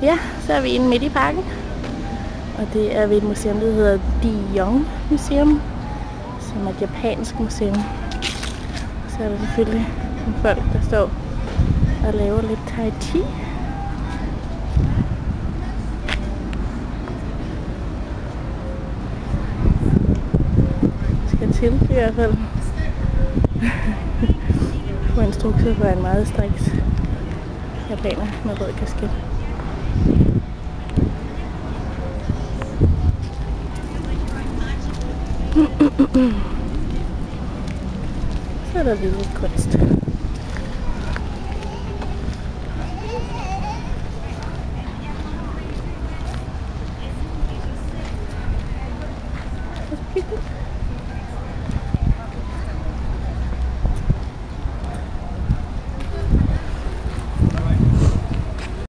Ja, så er vi inde midt i parken. Og det er ved et museum, der hedder Dijon Museum, som er et japansk museum. Så er der selvfølgelig nogle folk, der står og laver lidt tai chi. Skal til i hvert fald. Få instrukser for en meget striks japaner med rød kasket. Så er der lidt kunst. Kig.